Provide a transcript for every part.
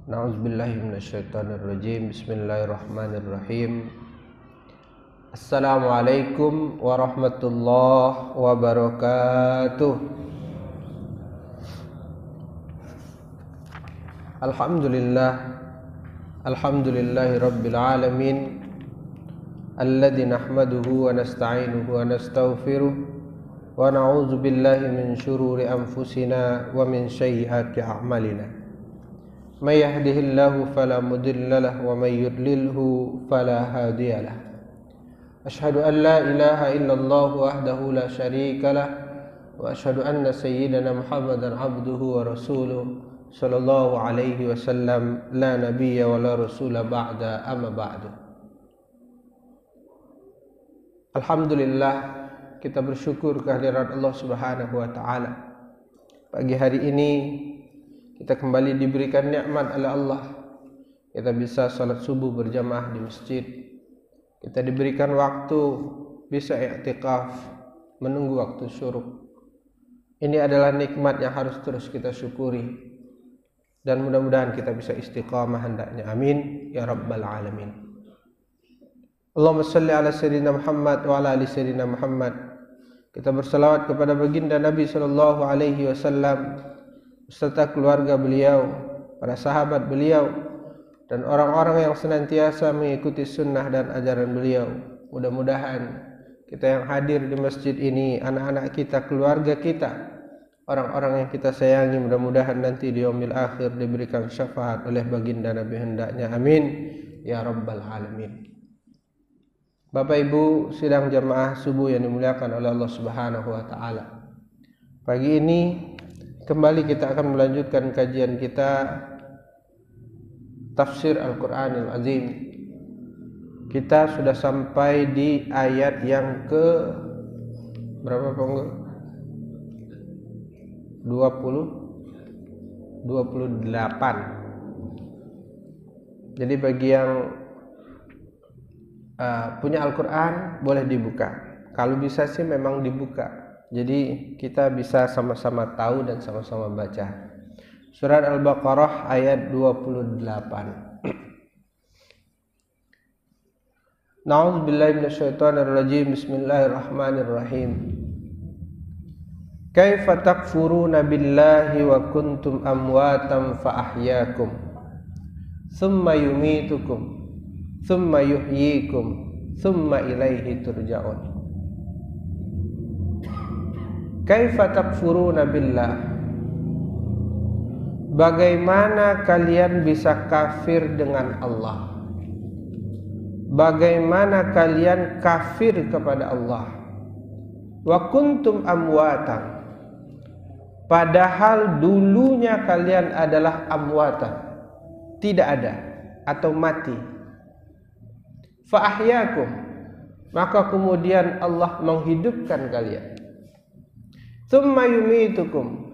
Na'udzubillahi minasyaitonirrajim. Bismillahirrahmanirrahim. Assalamualaikum warahmatullahi wabarakatuh. Alhamdulillahi rabbil alamin, alladzi nahmaduhu wa nasta'inuhu wa nastaghfiruh wa na'udzu billahi min syururi anfusina wa min sayyiati a'malina. May yahdihillahu fala mudilla lahu wa may yudlilhu fala hadiya lahu. Asyhadu an la ilaha illallah wahdahu la syarika lah wa asyhadu anna sayyidana Muhammadan abduhu wa rasuluh sallallahu alaihi wasallam la nabiyya wa la rasula ba'da amma ba'du. Alhamdulillah, kita bersyukur kehadirat Allah Subhanahu wa taala. Pagi hari ini kita kembali diberikan nikmat oleh Allah. Kita bisa salat subuh berjamaah di masjid. Kita diberikan waktu bisa i'tikaf, menunggu waktu syuruk. Ini adalah nikmat yang harus terus kita syukuri. Dan mudah-mudahan kita bisa istiqamah hendaknya. Amin ya rabbal alamin. Allahumma salli ala sayyidina Muhammad wa ala ali sayyidina Muhammad. Kita berselawat kepada baginda Nabi sallallahu alaihi wasallam beserta keluarga beliau, para sahabat beliau, dan orang-orang yang senantiasa mengikuti sunnah dan ajaran beliau. Mudah-mudahan kita yang hadir di masjid ini, anak-anak kita, keluarga kita, orang-orang yang kita sayangi, mudah-mudahan nanti di yaumil akhir diberikan syafaat oleh baginda Nabi hendaknya. Amin ya rabbal alamin. Bapak Ibu sidang jamaah subuh yang dimuliakan oleh Allah Subhanahu wa taala. Pagi ini kembali kita akan melanjutkan kajian kita tafsir Al-Quranil Azim. Kita sudah sampai di ayat yang ke berapa Pak? 28. Jadi bagi yang punya Al-Quran boleh dibuka. Kalau bisa sih memang dibuka. Jadi kita bisa sama-sama tahu dan sama-sama baca. Surat Al-Baqarah ayat 28. Na'udzubillahi minasyaitonirrajim. Bismillahirrahmanirrahim. Kaifa takfuruna billahi wa kuntum amwatan fa ahyaakum thumma yumitukum thumma yuhyikum thumma ilaihi turja'un. Kaifa takfuruna billah, bagaimana kalian bisa kafir dengan Allah? Bagaimana kalian kafir kepada Allah? Wa kuntum amwatan, padahal dulunya kalian adalah amwatan, tidak ada atau mati. Fa ahyaakum, maka kemudian Allah menghidupkan kalian. Tsumma yumitukum,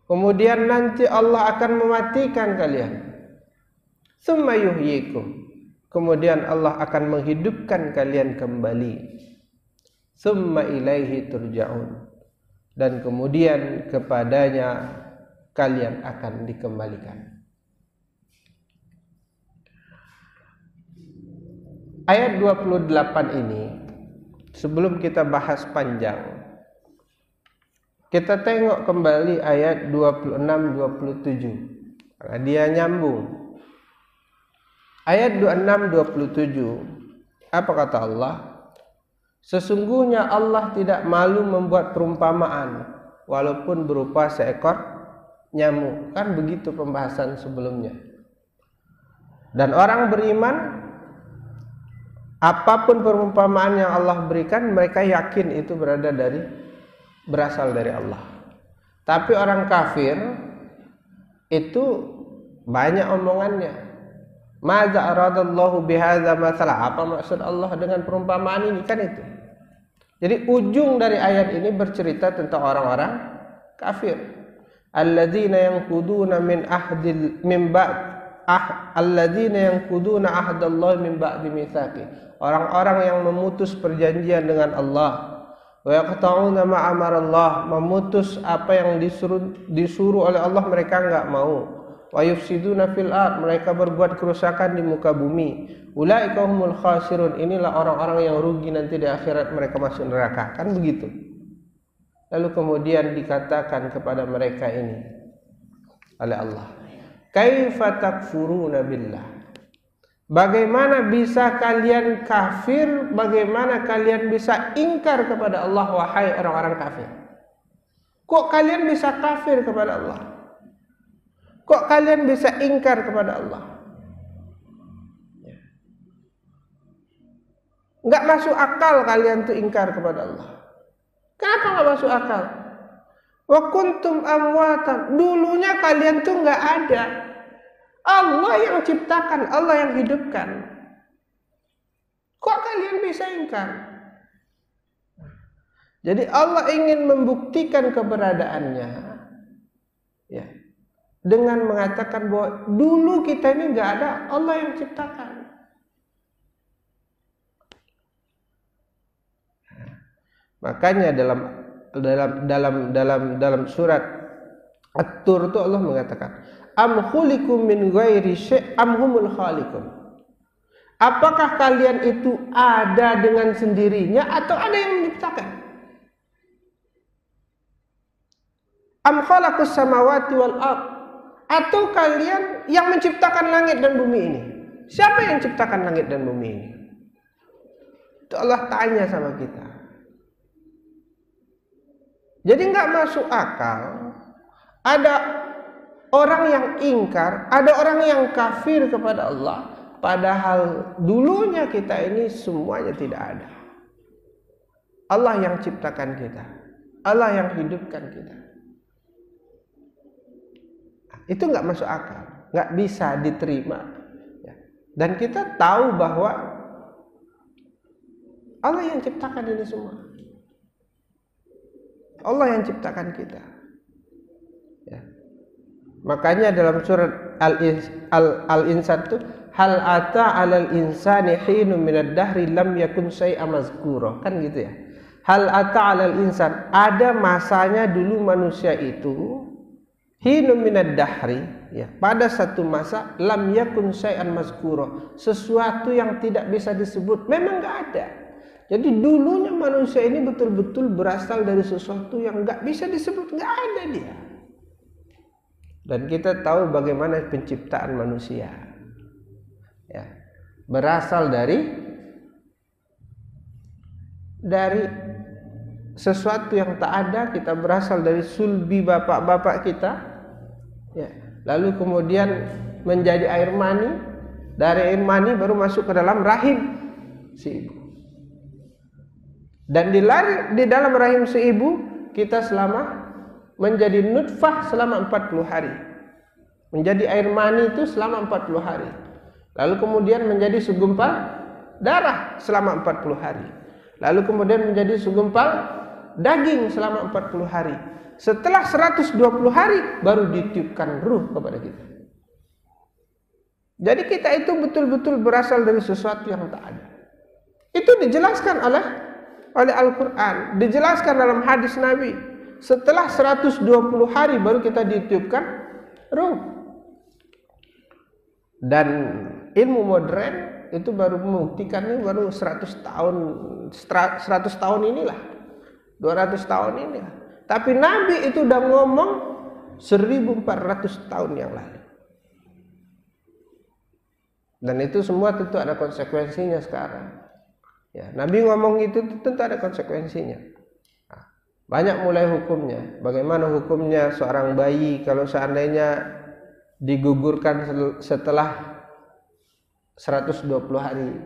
kemudian nanti Allah akan mematikan kalian. Tsumma yuhyikum, kemudian Allah akan menghidupkan kalian kembali. Tsumma ilaihi turja'un, dan kemudian kepadanya kalian akan dikembalikan. Ayat 28 ini sebelum kita bahas panjang, kita tengok kembali ayat 26-27 karena dia nyambung. Ayat 26-27, apa kata Allah? Sesungguhnya Allah tidak malu membuat perumpamaan walaupun berupa seekor nyamuk. Kan begitu pembahasan sebelumnya. Dan orang beriman, apapun perumpamaan yang Allah berikan, mereka yakin itu berasal dari Allah. Tapi orang kafir itu banyak omongannya. Maza aradallahu bihadza masalah, apa maksud Allah dengan perumpamaan ini? Kan itu. Jadi ujung dari ayat ini bercerita tentang orang-orang kafir. Alladzina yanquduna min ahdil min ba'd alladzina yanquduna ahdallahi min ba'di mitsaqi. Orang-orang yang memutus perjanjian dengan Allah. Wa yaqta'una ma amarallah, memutus apa yang disuruh oleh Allah mereka enggak mau. wa yufsiduna fil ard, mereka berbuat kerusakan di muka bumi. Ulaika humul khasirun, inilah orang-orang yang rugi nanti di akhirat, mereka masuk neraka. Kan begitu. Lalu kemudian dikatakan kepada mereka ini oleh Allah, kaifa takfuruna billah, bagaimana bisa kalian kafir, bagaimana kalian bisa ingkar kepada Allah, wahai orang-orang kafir. Kok kalian bisa kafir kepada Allah? Kok kalian bisa ingkar kepada Allah? Enggak masuk akal kalian tuh ingkar kepada Allah. Kenapa enggak masuk akal? Wa kuntum amwatan, dulunya kalian tuh enggak ada. Allah yang ciptakan, Allah yang hidupkan. Kok kalian bisa ingkar? Jadi Allah ingin membuktikan keberadaannya, ya, dengan mengatakan bahwa dulu kita ini enggak ada, Allah yang ciptakan. Makanya dalam surat At-Tur itu Allah mengatakan, am khuliqum min ghairi syai' am humul khaliqun. Apakah kalian itu ada dengan sendirinya atau ada yang menciptakan? Am khalaqus samawati wal ard, atau kalian yang menciptakan langit dan bumi ini? Siapa yang menciptakan langit dan bumi ini? Itu Allah tanya sama kita. Jadi enggak masuk akal ada orang yang ingkar, ada orang yang kafir kepada Allah, padahal dulunya kita ini semuanya tidak ada. Allah yang ciptakan kita, Allah yang hidupkan kita. Itu enggak masuk akal, enggak bisa diterima. Dan kita tahu bahwa Allah yang ciptakan ini semua. Allah yang ciptakan kita. Ya. Makanya dalam surat Al-Insan itu, hal ata 'alal insani hinun minad dahri lam yakun syai'an mazkura, kan gitu ya. Hal ata 'alal insan, ada masanya dulu manusia itu, hinun minad dahri, ya, pada satu masa, lam yakun syai'an mazkura, sesuatu yang tidak bisa disebut, memang enggak ada. Jadi dulunya manusia ini betul-betul berasal dari sesuatu yang enggak bisa disebut, enggak ada dia. Dan kita tahu bagaimana penciptaan manusia. Ya. Berasal dari sesuatu yang tak ada, kita berasal dari sulbi bapak-bapak kita. Ya. Lalu kemudian menjadi air mani, dari air mani baru masuk ke dalam rahim si ibu. Dan di dalam rahim si ibu kita menjadi nutfah selama 40 hari. Menjadi air mani itu selama 40 hari. Lalu kemudian menjadi segumpal darah selama 40 hari. Lalu kemudian menjadi segumpal daging selama 40 hari. Setelah 120 hari baru ditiupkan ruh kepada kita. Jadi kita itu betul-betul berasal dari sesuatu yang tak ada. Itu dijelaskan oleh Al-Quran, dijelaskan dalam hadis Nabi. Setelah 120 hari baru kita ditiupkan ruh. Dan ilmu modern itu baru membuktikan ini baru 100 tahun inilah, 200 tahun inilah. Tapi Nabi itu udah ngomong 1400 tahun yang lalu. Dan itu semua tentu ada konsekuensinya sekarang. Ya, Nabi ngomong itu tentu ada konsekuensinya. Nah, banyak mulai hukumnya. Bagaimana hukumnya seorang bayi kalau seandainya digugurkan setelah 120 hari.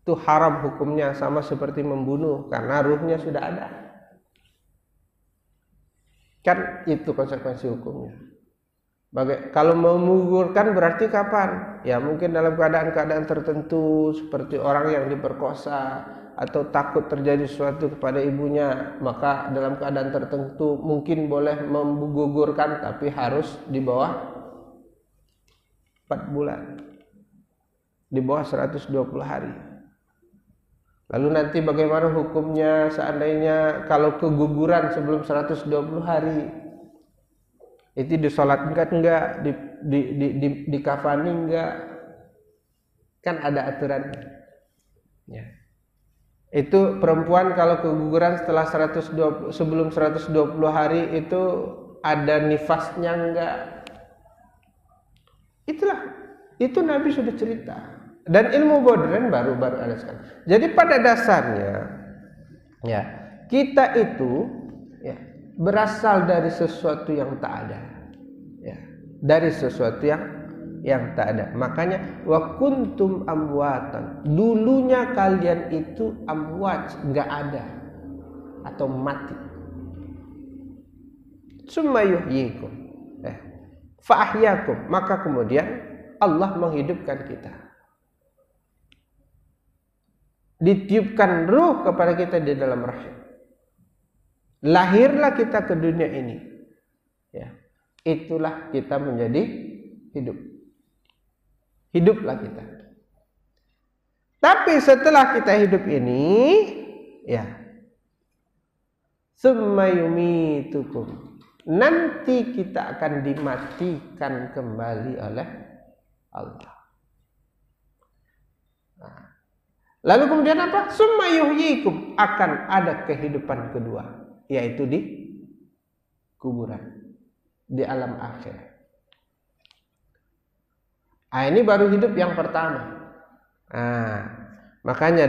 Itu haram hukumnya, sama seperti membunuh karena ruhnya sudah ada. Kan itu konsekuensi hukumnya. Kalau menggugurkan berarti kapan? Ya mungkin dalam keadaan-keadaan tertentu, seperti orang yang diperkosa atau takut terjadi sesuatu kepada ibunya, maka dalam keadaan tertentu mungkin boleh menggugurkan, tapi harus di bawah 4 bulan, di bawah 120 hari. Lalu nanti bagaimana hukumnya seandainya kalau keguguran sebelum 120 hari? Itu disolatkan enggak, dikafani enggak? Kan ada aturannya. Ya. Itu perempuan kalau keguguran setelah 120 sebelum 120 hari itu ada nifasnya enggak? Itulah. Itu Nabi sudah cerita. Dan ilmu modern baru ada sekarang. Jadi pada dasarnya ya, kita itu ya berasal dari sesuatu yang tak ada. Ya, dari sesuatu yang tak ada. Makanya wa kuntum amwatan. Dulunya kalian itu amwat, enggak ada atau mati. Summa yuhyikum. Fa ahyakum. Maka kemudian Allah menghidupkan kita. Ditiupkan ruh kepada kita di dalam rahim. Lahirlah kita ke dunia ini. Ya. Itulah kita menjadi hidup. Hiduplah kita. Tapi setelah kita hidup ini, ya, summa yumitukum. Nanti kita akan dimatikan kembali oleh Allah. Nah, lalu kemudian apa? Summa yuhyikum, akan ada kehidupan kedua, yaitu di kuburan, di alam akhir. Ini baru hidup yang pertama. Makanya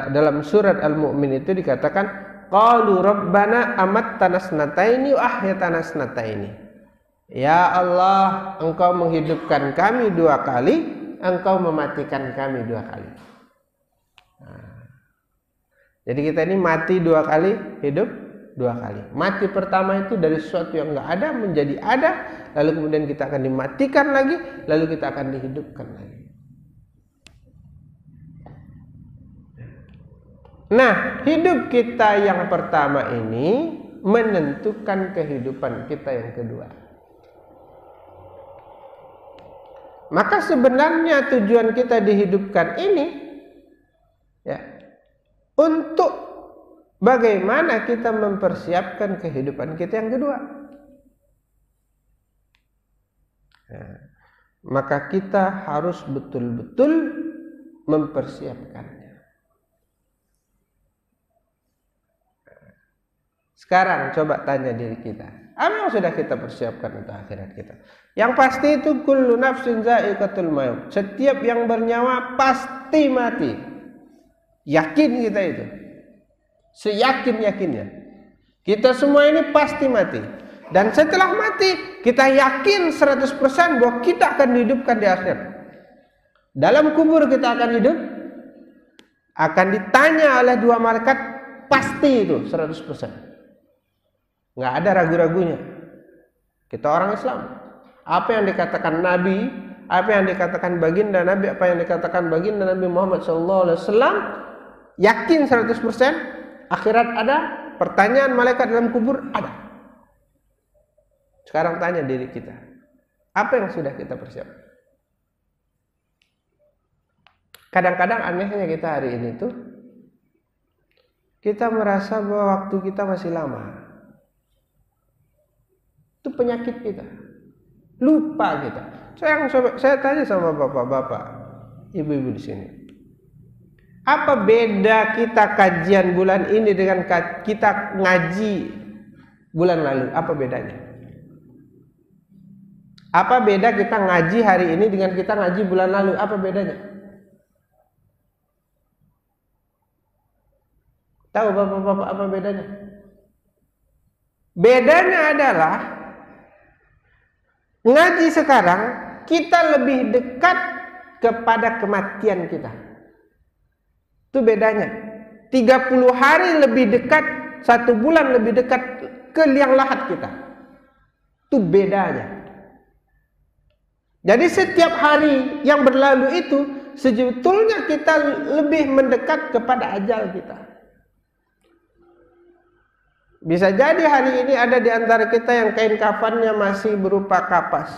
dalam surat Al-Mu'min itu dikatakan qalu rabbana amattana snataini wa ahyatana snataini. Ya Allah, Engkau menghidupkan kami 2 kali, Engkau mematikan kami 2 kali. Jadi kita ini mati 2 kali, hidup 2 kali. Mati pertama itu dari sesuatu yang enggak ada menjadi ada, lalu kemudian kita akan dimatikan lagi, lalu kita akan dihidupkan lagi. Nah, hidup kita yang pertama ini menentukan kehidupan kita yang kedua. Maka sebenarnya tujuan kita dihidupkan ini ya, untuk bagaimana kita mempersiapkan kehidupan kita yang kedua. Nah, maka kita harus betul-betul mempersiapkannya. Sekarang coba tanya diri kita, apa yang sudah kita persiapkan untuk akhirat kita? Yang pasti itu kullu nafsin za'iqatul maut. Setiap yang bernyawa pasti mati. Yakin kita itu. Seyakin-yakinnya. Kita semua ini pasti mati. Dan setelah mati, kita yakin 100% bahwa kita akan dihidupkan di akhirat. Dalam kubur kita akan hidup, akan ditanya oleh 2 malaikat, pasti itu 100%. Nggak ada ragu-ragunya. Kita orang Islam. Apa yang dikatakan Nabi, apa yang dikatakan baginda Nabi, apa yang dikatakan baginda Nabi Muhammad SAW, yakin 100%. Akhirat ada, pertanyaan malaikat dalam kubur ada. Sekarang tanya diri kita, apa yang sudah kita persiapkan? Kadang-kadang anehnya kita hari ini tuh, kita merasa bahwa waktu kita masih lama. Itu penyakit kita. Lupa kita. Saya tanya sama bapak-bapak, ibu-ibu di sini. Apa beda kita kajian bulan ini dengan kita ngaji bulan lalu? Apa bedanya? Apa beda kita ngaji hari ini dengan kita ngaji bulan lalu? Apa bedanya? Tahu bapak-bapak apa bedanya? Bedanya adalah ngaji sekarang kita lebih dekat kepada kematian kita. Itu bedanya. 30 hari lebih dekat, 1 bulan lebih dekat ke liang lahat kita. Itu bedanya. Jadi setiap hari yang berlalu itu sebetulnya kita lebih mendekat kepada ajal kita. Bisa jadi hari ini ada di antara kita yang kain kafannya masih berupa kapas.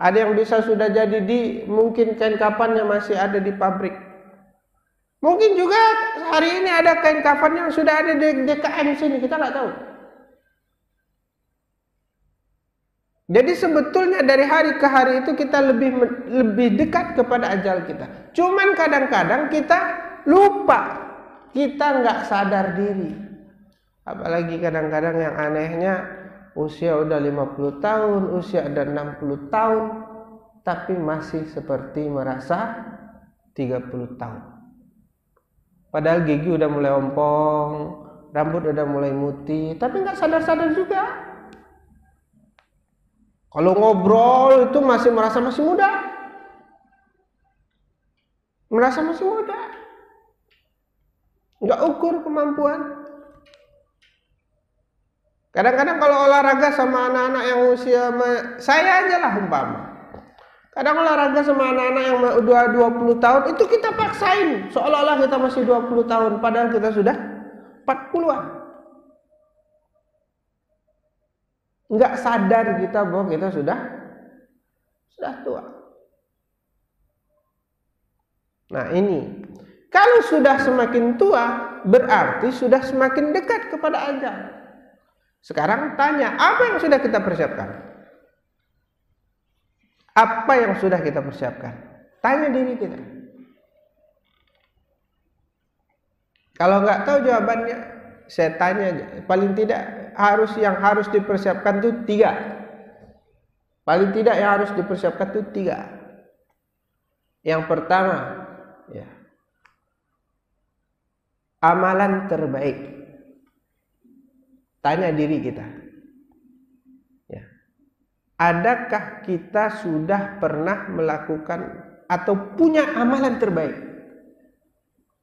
Ada yang bisa sudah jadi mungkin kain kafannya masih ada di pabrik. Mungkin juga hari ini ada kain kafan yang sudah ada di DKM sini, kita nggak tahu. Jadi sebetulnya dari hari ke hari itu kita lebih dekat kepada ajal kita. Cuman kadang-kadang kita lupa, kita nggak sadar diri. Apalagi kadang-kadang yang anehnya usia udah 50 tahun, usia ada 60 tahun, tapi masih seperti merasa 30 tahun. Padahal gigi udah mulai ompong, rambut udah mulai mutih, tapi nggak sadar-sadar juga. Kalau ngobrol itu masih merasa masih muda. Merasa masih muda. Nggak ukur kemampuan. Kadang-kadang kalau olahraga sama anak-anak yang usia saya aja lah umpama. Kadang olahraga sama anak-anak yang udah 20 tahun itu kita paksain seolah-olah kita masih 20 tahun padahal kita sudah 40-an. Enggak sadar kita bahwa kita sudah tua. Nah ini, kalau sudah semakin tua berarti sudah semakin dekat kepada ajal. Sekarang tanya, apa yang sudah kita persiapkan? Apa yang sudah kita persiapkan? Tanya diri kita. Kalau nggak tahu jawabannya, saya tanya aja. Paling tidak yang harus dipersiapkan itu 3. Paling tidak yang harus dipersiapkan itu 3. Yang pertama, ya, amalan terbaik. Tanya diri kita. Ya. Adakah kita sudah pernah melakukan atau punya amalan terbaik?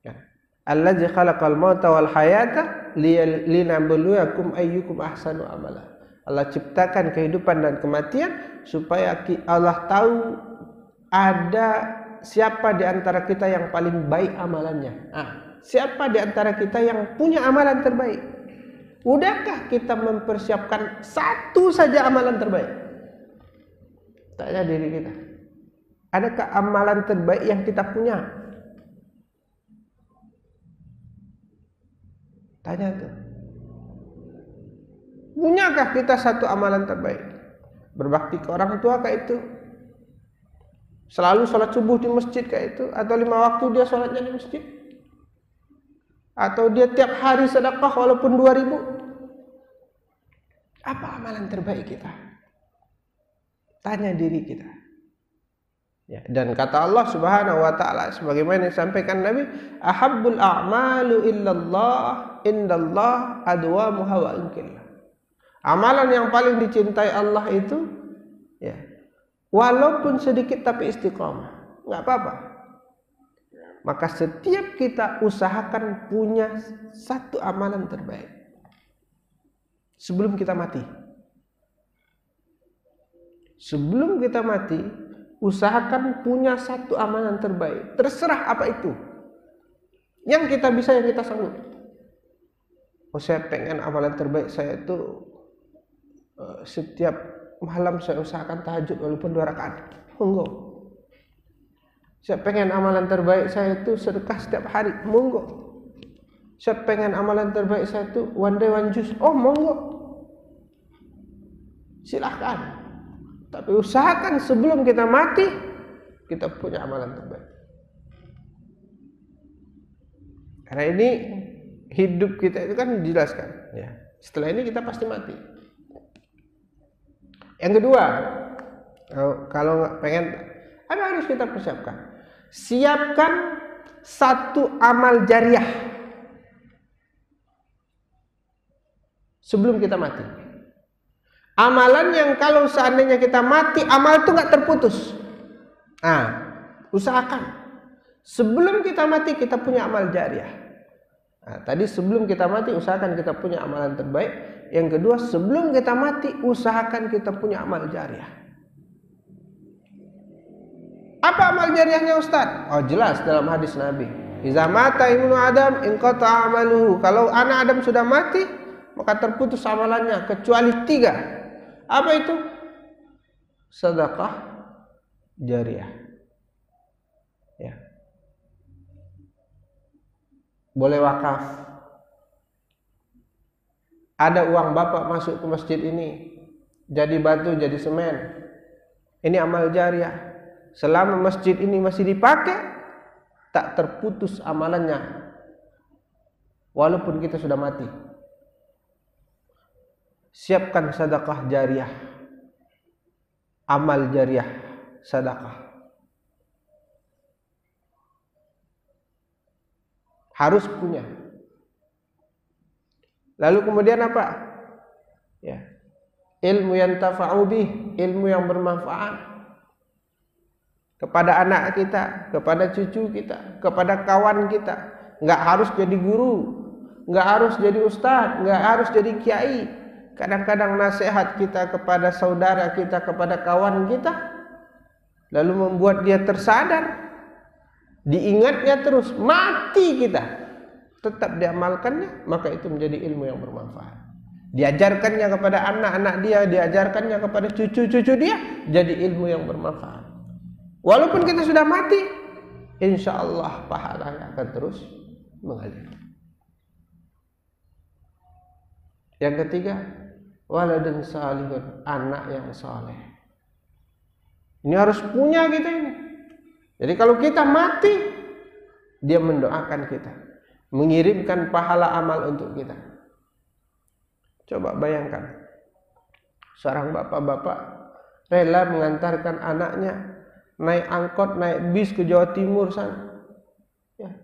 Ya. Allazi khalaqal mauta wal hayata linabluwakum ayyukum ahsanu amala. Allah ciptakan kehidupan dan kematian supaya Allah tahu ada siapa di antara kita yang paling baik amalannya. Siapa di antara kita yang punya amalan terbaik? Udahkah kita mempersiapkan satu saja amalan terbaik? Tanya diri kita. Adakah amalan terbaik yang kita punya? Tanya tuh. Punyakah kita satu amalan terbaik? Berbakti ke orang tua kayak itu? Selalu sholat subuh di masjid kayak itu? Atau 5 waktu dia sholatnya di masjid? Atau dia tiap hari sedekah walaupun 2.000? Apa amalan terbaik kita? Tanya diri kita. Ya, dan kata Allah Subhanahu wa taala sebagaimana yang disampaikan Nabi, ahabbul a'malu illallah indallah adwamuha wa inkillah. Amalan yang paling dicintai Allah itu ya, walaupun sedikit tapi istiqamah, enggak apa-apa. Maka setiap kita usahakan punya satu amalan terbaik sebelum kita mati. Sebelum kita mati, usahakan punya satu amalan terbaik. Terserah apa itu. Yang kita bisa, yang kita sanggup. Oh, saya pengen amalan terbaik saya itu setiap malam saya usahakan tahajud walaupun 2 rakaat. Monggo. Saya pengen amalan terbaik saya itu sedekah setiap hari. Monggo. Saya pengen amalan terbaik saya itu one day one juice. Oh, monggo. Silahkan. Tapi usahakan sebelum kita mati kita punya amalan terbaik. Karena ini hidup kita itu kan dijelaskan ya. Setelah ini kita pasti mati. Yang kedua, kalau pengen apa harus kita persiapkan? Siapkan satu amal jariah sebelum kita mati. Amalan yang kalau seandainya kita mati, amal itu nggak terputus. Usahakan sebelum kita mati kita punya amal jariah. Tadi sebelum kita mati usahakan kita punya amalan terbaik. Yang kedua, sebelum kita mati usahakan kita punya amal jariah. Apa amal jariahnya Ustaz? Oh, jelas dalam hadis Nabi. Iza mata ibnu Adam inqata amaluhu. Kalau anak Adam sudah mati, maka terputus amalannya kecuali 3. Apa itu? Sedekah jariah. Ya. Boleh wakaf. Ada uang bapak masuk ke masjid ini, jadi batu, jadi semen. Ini amal jariah. Selama masjid ini masih dipakai, tak terputus amalannya, walaupun kita sudah mati. Siapkan sedekah jariah, amal jariah, sedekah. Harus punya. Lalu kemudian apa? Ya. Ilmu yang tafa'u bih, ilmu yang bermanfaat kepada anak kita, kepada cucu kita, kepada kawan kita. Enggak harus jadi guru, enggak harus jadi ustaz, enggak harus jadi kiai. Kadang-kadang nasihat kita kepada saudara kita, kepada kawan kita, lalu membuat dia tersadar, diingatnya terus, mati kita, tetap diamalkannya, maka itu menjadi ilmu yang bermanfaat. Diajarkannya kepada anak-anak dia, diajarkannya kepada cucu-cucu dia, jadi ilmu yang bermanfaat. Walaupun kita sudah mati, insya Allah pahalanya akan terus mengalir. Yang ketiga, waladun salihun, anak yang saleh. Ini harus punya kita ini. Jadi kalau kita mati, dia mendoakan kita, mengirimkan pahala amal untuk kita. Coba bayangkan, seorang bapak-bapak rela mengantarkan anaknya naik angkot, naik bis ke Jawa Timur sana. Ya.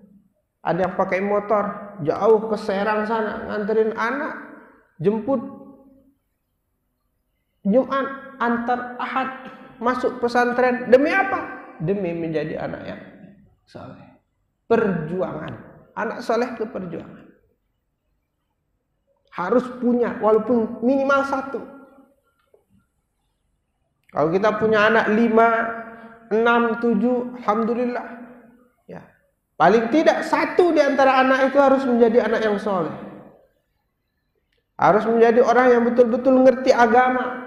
Ada yang pakai motor jauh ke Serang sana, nganterin anak, jemput Jumat, antar Ahad, masuk pesantren. Demi apa? Demi menjadi anak yang saleh. Perjuangan. Anak saleh itu perjuangan. Harus punya, walaupun minimal satu. Kalau kita punya anak 5, 6, 7, alhamdulillah. Ya. Paling tidak satu di antara anak itu harus menjadi anak yang soleh. Harus menjadi orang yang betul-betul ngerti agama.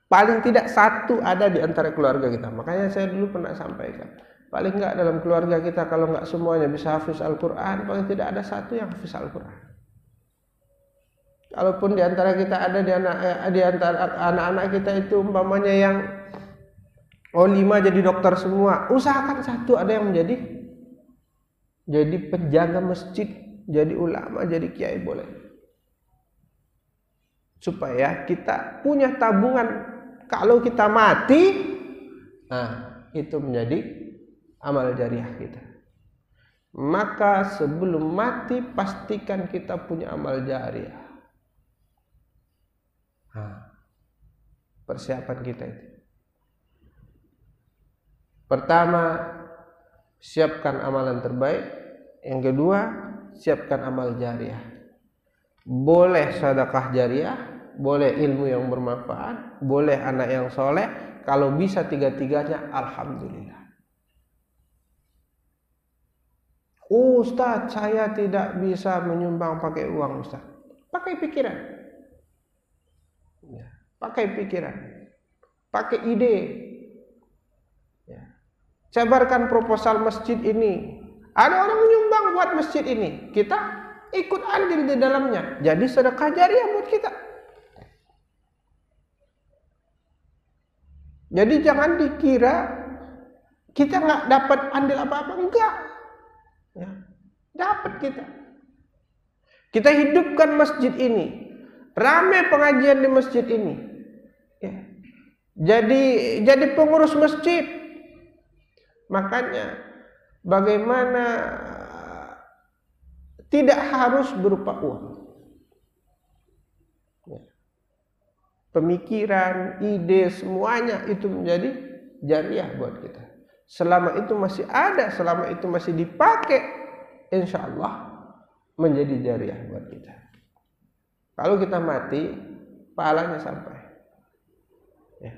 Paling tidak satu ada di antara keluarga kita. Makanya saya dulu pernah sampaikan, paling enggak dalam keluarga kita, kalau enggak semuanya bisa hafiz Al-Quran, paling tidak ada satu yang hafiz Al-Quran. Kalaupun di antara kita ada di antara anak-anak kita itu umpamanya yang 5 jadi dokter semua, usahakan satu ada yang jadi penjaga masjid, jadi ulama, jadi kiai boleh. Supaya kita punya tabungan, kalau kita mati, nah itu menjadi amal jariah kita. Maka sebelum mati pastikan kita punya amal jariah. Persiapan kita itu. Pertama, siapkan amalan terbaik. Yang kedua, siapkan amal jariah. Boleh sedekah jariah, boleh ilmu yang bermanfaat, boleh anak yang soleh. Kalau bisa tiga-tiganya, alhamdulillah. Ustaz, saya tidak bisa menyumbang pakai uang, Ustaz. Pakai pikiran. Ya, pakai pikiran, pakai ide. Ya. Sebarkan proposal masjid ini. Ada orang menyumbang buat masjid ini, kita ikut andil di dalamnya. Jadi sedekah jariah buat kita. Jadi jangan dikira kita nggak dapat andil apa-apa, enggak. Ya, dapat kita. Kita hidupkan masjid ini. Ramai pengajian di masjid ini. Ya. Jadi pengurus masjid. Makanya bagaimana tidak harus berupa uang. Ya. Pemikiran, ide, semuanya itu menjadi jariah buat kita. Selama itu masih ada, selama itu masih dipakai, insya Allah menjadi jariah buat kita. Kalau kita mati, pahalanya sampai. Ya.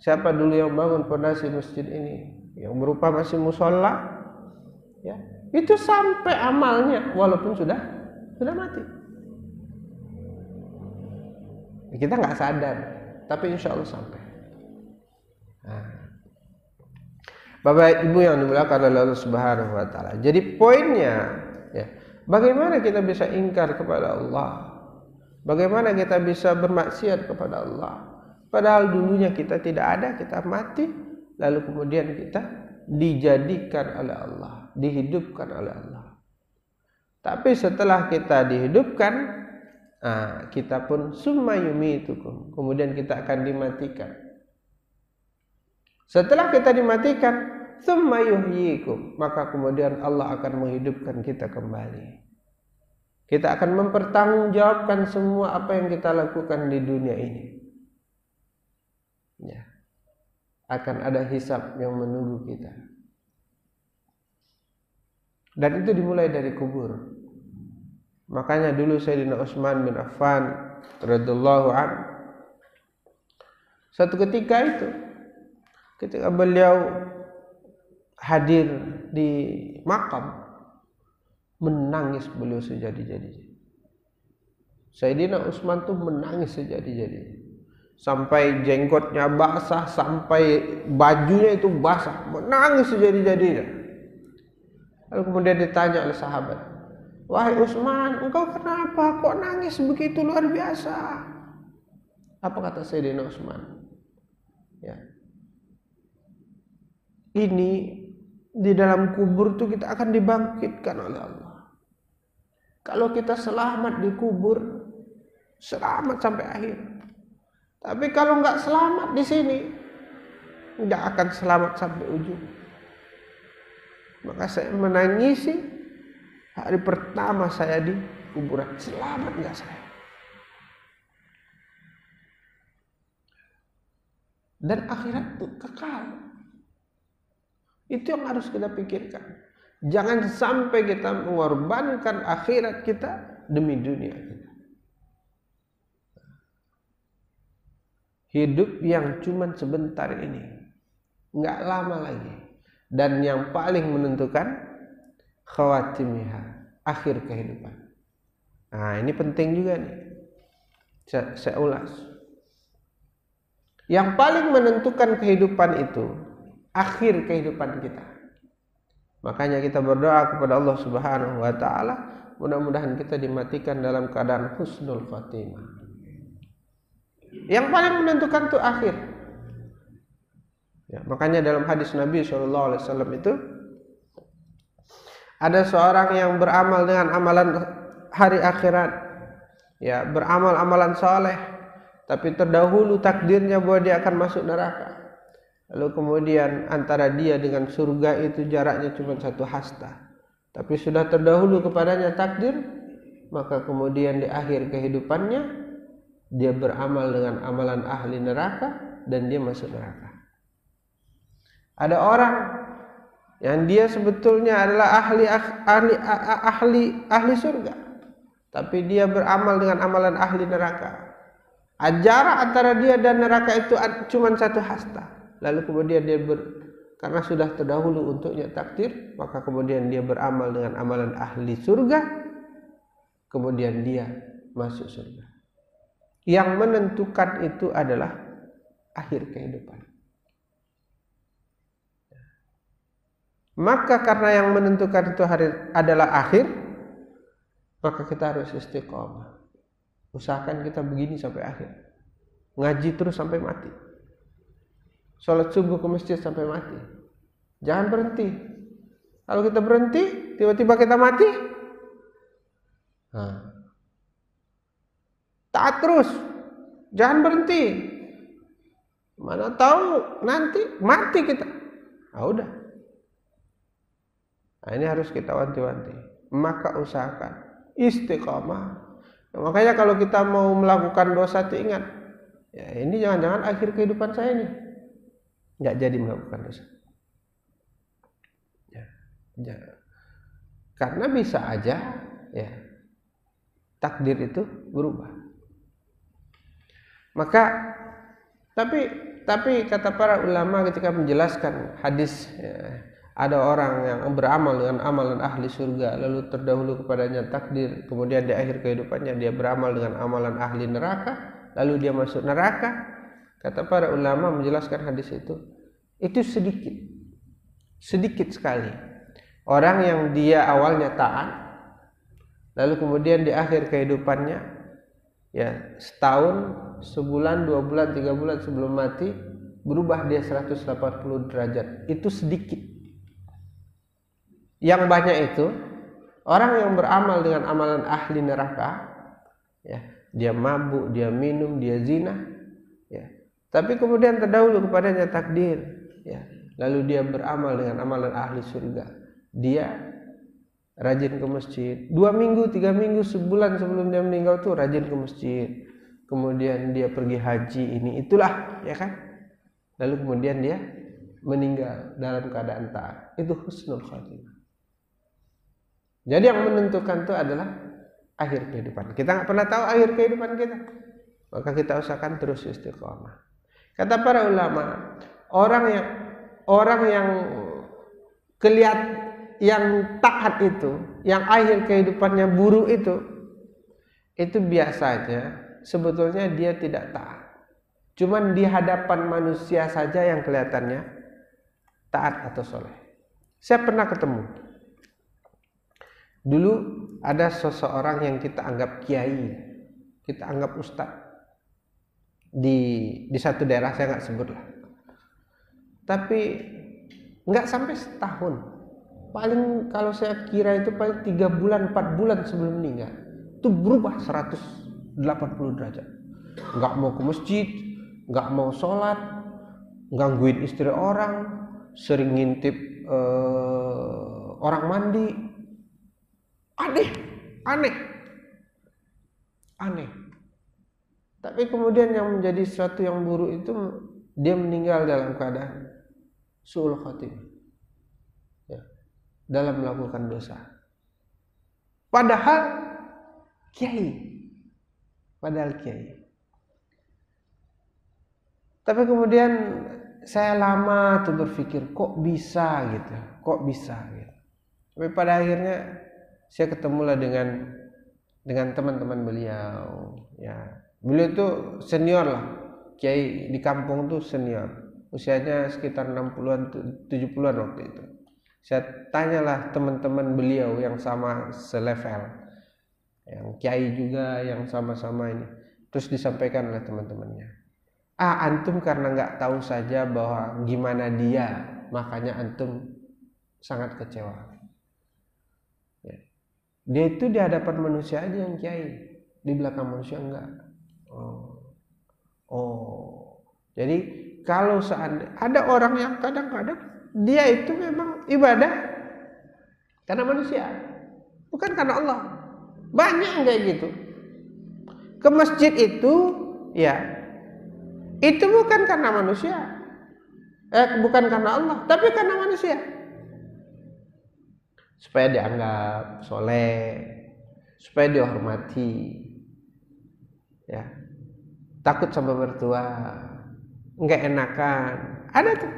Siapa dulu yang bangun fondasi masjid ini, yang berupa masih musola, ya, itu sampai amalnya, walaupun sudah mati. Kita nggak sadar, tapi insya Allah sampai. Nah. Bapak Ibu yang dimuliakan oleh Allah Subhanahu Wa Taala. Jadi poinnya, ya. Bagaimana kita bisa ingkar kepada Allah? Bagaimana kita bisa bermaksiat kepada Allah? Padahal dulunya kita tidak ada, kita mati, lalu kemudian kita dijadikan oleh Allah, dihidupkan oleh Allah. Tapi setelah kita dihidupkan, kita pun summa yumitukum, kemudian kita akan dimatikan. Setelah kita dimatikan, summa yuhyikum, maka kemudian Allah akan menghidupkan kita kembali. Kita akan mempertanggungjawabkan semua apa yang kita lakukan di dunia ini. Ya. Akan ada hisab yang menunggu kita. Dan itu dimulai dari kubur. Makanya dulu Sayyidina Utsman bin Affan radhiyallahu anhu, satu ketika itu, ketika beliau hadir di makam, menangis beliau sejadi-jadinya. Sayyidina Utsman tuh menangis sejadi-jadinya. Sampai jenggotnya basah, sampai bajunya itu basah, menangis sejadi-jadinya. Lalu kemudian ditanya oleh sahabat, "Wahai Utsman, engkau kenapa kok nangis begitu luar biasa?" Apa kata Sayyidina Utsman? Ya. Ini di dalam kubur itu kita akan dibangkitkan oleh Allah. Kalau kita selamat di kubur, selamat sampai akhir. Tapi kalau nggak selamat di sini, nggak akan selamat sampai ujung. Maka saya menangisi hari pertama saya di kuburan. Selamat nggak saya? Dan akhirat itu kekal. Itu yang harus kita pikirkan. Jangan sampai kita mengorbankan akhirat kita demi dunia kita. Hidup yang cuma sebentar ini, nggak lama lagi. Dan yang paling menentukan khawatimiha, akhir kehidupan. Nah, ini penting juga nih. Saya ulas. Yang paling menentukan kehidupan itu akhir kehidupan kita. Makanya kita berdoa kepada Allah Subhanahu wa taala, mudah-mudahan kita dimatikan dalam keadaan husnul khatimah. Yang paling menentukan itu akhir. Ya, makanya dalam hadis Nabi SAW itu ada seorang yang beramal dengan amalan hari akhirat, ya, beramal amalan soleh, tapi terdahulu takdirnya bahwa dia akan masuk neraka. Lalu kemudian antara dia dengan surga itu jaraknya cuma 1 hasta. Tapi sudah terdahulu kepadanya takdir, maka kemudian di akhir kehidupannya dia beramal dengan amalan ahli neraka dan dia masuk neraka. Ada orang yang dia sebetulnya adalah ahli surga, tapi dia beramal dengan amalan ahli neraka. Jarak antara dia dan neraka itu cuma 1 hasta. Lalu kemudian dia karena sudah terdahulu untuknya takdir, maka kemudian dia beramal dengan amalan ahli surga, kemudian dia masuk surga. Yang menentukan itu adalah akhir kehidupan. Maka karena yang menentukan itu adalah akhir, maka kita harus istiqomah. Usahakan kita begini sampai akhir. Ngaji terus sampai mati. Sholat subuh ke masjid sampai mati. Jangan berhenti. Kalau kita berhenti, tiba-tiba kita mati. Taat terus. Jangan berhenti. Mana tahu nanti mati kita. Udah. Nah, ini harus kita wanti-wanti. Maka usahakan istiqomah. Makanya kalau kita mau melakukan dosa itu ingat, ya ini jangan-jangan akhir kehidupan saya ini. Nggak jadi melakukan dosa. Ya. Karena bisa aja ya takdir itu berubah. Maka tapi kata para ulama ketika menjelaskan hadis, ya, ada orang yang beramal dengan amalan ahli surga lalu terdahulu kepadanya takdir, kemudian di akhir kehidupannya dia beramal dengan amalan ahli neraka lalu dia masuk neraka. Kata para ulama menjelaskan hadis itu sedikit sekali orang yang dia awalnya taat lalu kemudian di akhir kehidupannya ya setahun, sebulan, 2 bulan, 3 bulan sebelum mati berubah dia 180 derajat. Itu sedikit. Yang banyak itu orang yang beramal dengan amalan ahli neraka, ya, dia mabuk, dia minum, dia zina, ya. Tapi kemudian terdahulu kepadanya takdir, ya. Lalu dia beramal dengan amalan ahli surga. Dia rajin ke masjid. 2 minggu, 3 minggu, sebulan sebelum dia meninggal tuh rajin ke masjid. Kemudian dia pergi haji, ini itulah, ya kan? Lalu kemudian dia meninggal dalam keadaan taat. Itu husnul khatimah. Jadi yang menentukan itu adalah akhir kehidupan. Kita nggak pernah tahu akhir kehidupan kita, maka kita usahakan terus istiqomah. Kata para ulama, orang yang yang taat itu, yang akhir kehidupannya buruk itu biasanya sebetulnya dia tidak taat. Cuman di hadapan manusia saja yang kelihatannya taat atau soleh. Saya pernah ketemu. Dulu ada seseorang yang kita anggap kiai, kita anggap ustadz di satu daerah, saya nggak sebut lah. Tapi nggak sampai setahun, paling kalau saya kira itu paling 3 bulan 4 bulan sebelum meninggal itu berubah 180 derajat. Nggak mau ke masjid, nggak mau sholat, gangguin istri orang, sering ngintip orang mandi. Aneh. Tapi kemudian yang menjadi sesuatu yang buruk itu dia meninggal dalam keadaan su'ul khatimah, ya, dalam melakukan dosa. Padahal kiai. Tapi kemudian saya lama tuh berpikir kok bisa gitu. Tapi pada akhirnya saya ketemulah dengan teman-teman beliau, ya. Beliau itu senior lah, kiai di kampung tuh senior, usianya sekitar 60-an 70-an waktu itu. Saya tanyalah teman-teman beliau yang sama selevel, yang kiai juga, yang sama-sama ini. Terus disampaikan oleh teman-temannya, antum karena nggak tahu saja bahwa gimana dia, makanya antum sangat kecewa. Dia itu di hadapan manusia aja yang kiai, di belakang manusia enggak. Jadi kalau seandainya ada orang yang kadang-kadang dia itu memang ibadah karena manusia, bukan karena Allah. Banyak yang kayak gitu. Ke masjid itu, ya, itu bukan karena manusia, bukan karena Allah, tapi karena manusia. Supaya dianggap soleh, supaya dihormati, ya, takut sama mertua, nggak enakan, ada tuh.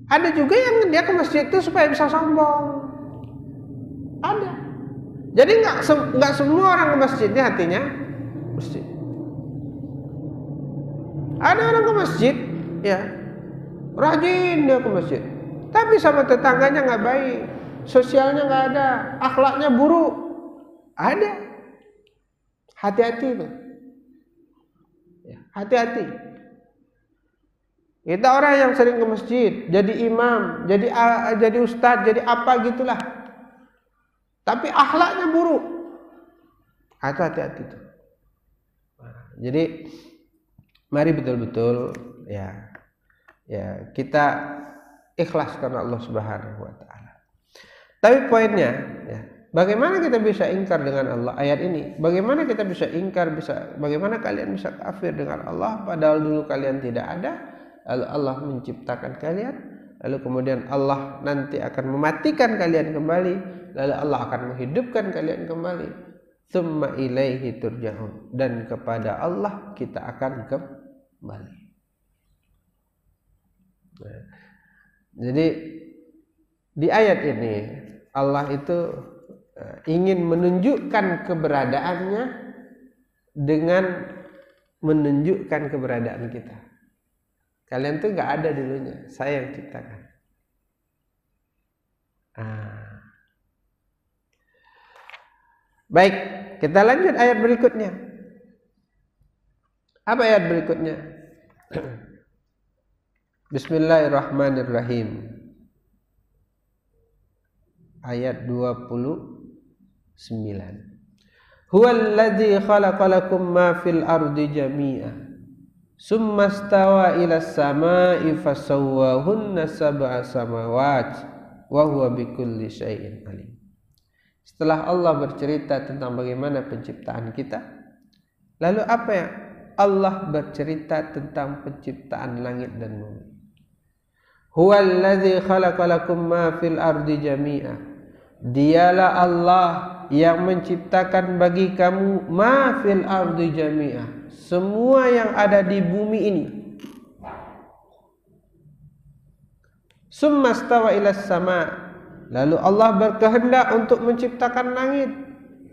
Ada juga yang dia ke masjid itu supaya bisa sombong, ada. Jadi nggak semua orang ke masjidnya hatinya masjid. Ada orang ke masjid, ya, rajin dia ke masjid, tapi sama tetangganya nggak baik, sosialnya nggak ada, akhlaknya buruk, ada. Hati-hati itu, ya, hati-hati. Kita orang yang sering ke masjid, jadi imam, jadi ustadz, jadi apa gitulah, tapi akhlaknya buruk, hati-hati itu. Jadi mari betul-betul, ya, kita ikhlas karena Allah Subhanahu wa taala. Tapi poinnya, ya, bagaimana kita bisa ingkar dengan Allah ayat ini? Bagaimana kita bisa ingkar, bagaimana kalian bisa kafir dengan Allah padahal dulu kalian tidak ada, lalu Allah menciptakan kalian, lalu kemudian Allah nanti akan mematikan kalian kembali, lalu Allah akan menghidupkan kalian kembali. Tsumma ilaihi turja'un, dan kepada Allah kita akan kembali. Nah, jadi di ayat ini Allah itu ingin menunjukkan keberadaannya dengan menunjukkan keberadaan kita. Kalian tuh nggak ada dulunya, saya yang ciptakan. Baik, kita lanjut ayat berikutnya. Apa ayat berikutnya? Bismillahirrahmanirrahim. Ayat 29. Huwallazi khalaqalakum ma fil ardi jami'a summa stawa ilas samai fasawwahunna sab'a samawat wa huwa bikulli syai'in alim. Setelah Allah bercerita tentang bagaimana penciptaan kita, lalu apa ya? Allah bercerita tentang penciptaan langit dan bumi. Huwallazi khalaqalakum ma fil ardi jami'a. Dialah Allah yang menciptakan bagi kamu ma fil ardi jami'a, semua yang ada di bumi ini. Summa stawa ilas sama. Lalu Allah berkehendak untuk menciptakan langit.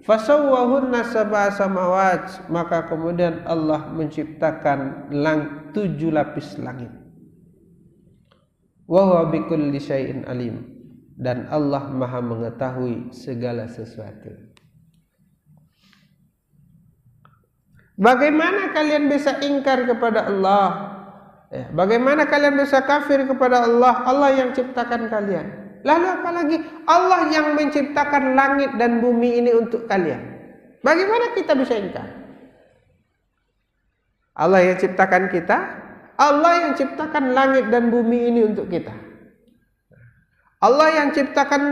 Fasawwahunna sab'a samawat. Maka kemudian Allah menciptakan 7 lapis langit. Wa huwa bikulli syai'in alim. Dan Allah Maha mengetahui segala sesuatu. Bagaimana kalian bisa ingkar kepada Allah? Bagaimana kalian bisa kafir kepada Allah? Allah yang ciptakan kalian. Lalu apalagi Allah yang menciptakan langit dan bumi ini untuk kalian. Bagaimana kita bisa ingkar? Allah yang ciptakan kita, Allah yang ciptakan langit dan bumi ini untuk kita. Allah yang ciptakan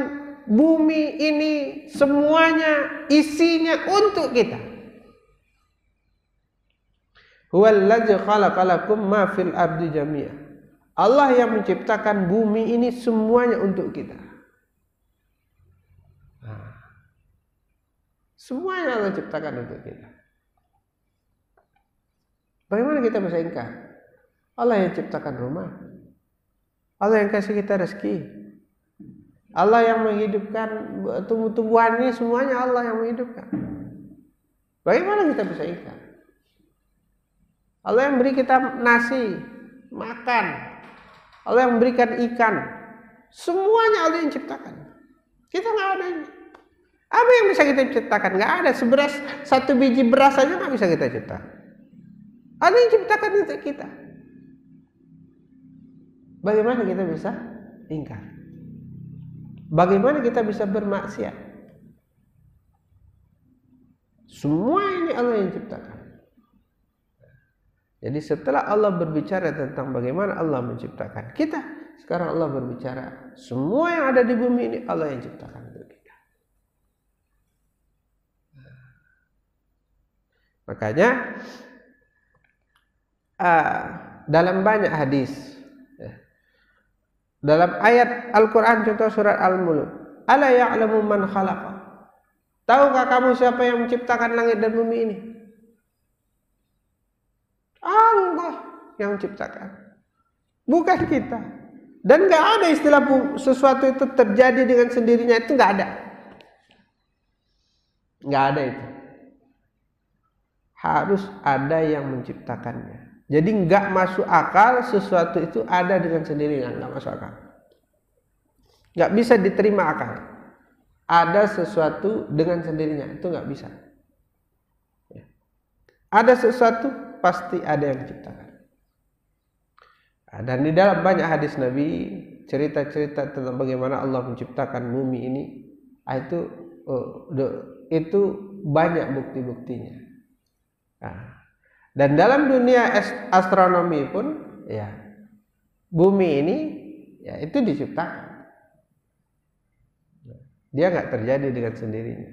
bumi ini semuanya isinya untuk kita. Huwallazi khalaqalakum ma fil ardi jami'a. Allah yang menciptakan bumi ini semuanya untuk kita. Semuanya Allah ciptakan untuk kita. Bagaimana kita bisa ingkar? Allah yang ciptakan rumah, Allah yang kasih kita rezeki, Allah yang menghidupkan tumbuh-tumbuhan ini, semuanya Allah yang menghidupkan. Bagaimana kita bisa ingkar? Allah yang beri kita nasi, makan, Allah yang memberikan ikan, semuanya Allah yang ciptakan. Kita nggak ada ini. Apa yang bisa kita ciptakan? Nggak ada. Seberas, 1 biji beras saja nggak bisa kita ciptakan. Allah yang ciptakan untuk kita. Bagaimana kita bisa ingkar? Bagaimana kita bisa bermaksiat? Semua ini Allah yang ciptakan. Jadi setelah Allah berbicara tentang bagaimana Allah menciptakan kita, sekarang Allah berbicara semua yang ada di bumi ini Allah yang ciptakan untuk kita. Makanya dalam banyak hadis, dalam ayat Al-Quran contoh surat Al-Mulk, ala ya'lamu man khalaqa. Tahukah kamu siapa yang menciptakan langit dan bumi ini? Allah yang menciptakan, bukan kita. Dan nggak ada istilah sesuatu itu terjadi dengan sendirinya, itu nggak ada. Nggak ada itu. Harus ada yang menciptakannya. Jadi nggak masuk akal sesuatu itu ada dengan sendirinya, nggak masuk akal. Nggak bisa diterima akal. Ada sesuatu dengan sendirinya, itu nggak bisa. Ada sesuatu pasti ada yang diciptakan. Dan di dalam banyak hadis Nabi, cerita-cerita tentang bagaimana Allah menciptakan bumi ini, itu banyak bukti-buktinya. Dan dalam dunia astronomi pun, ya, bumi ini, ya, itu diciptakan. Dia nggak terjadi dengan sendirinya.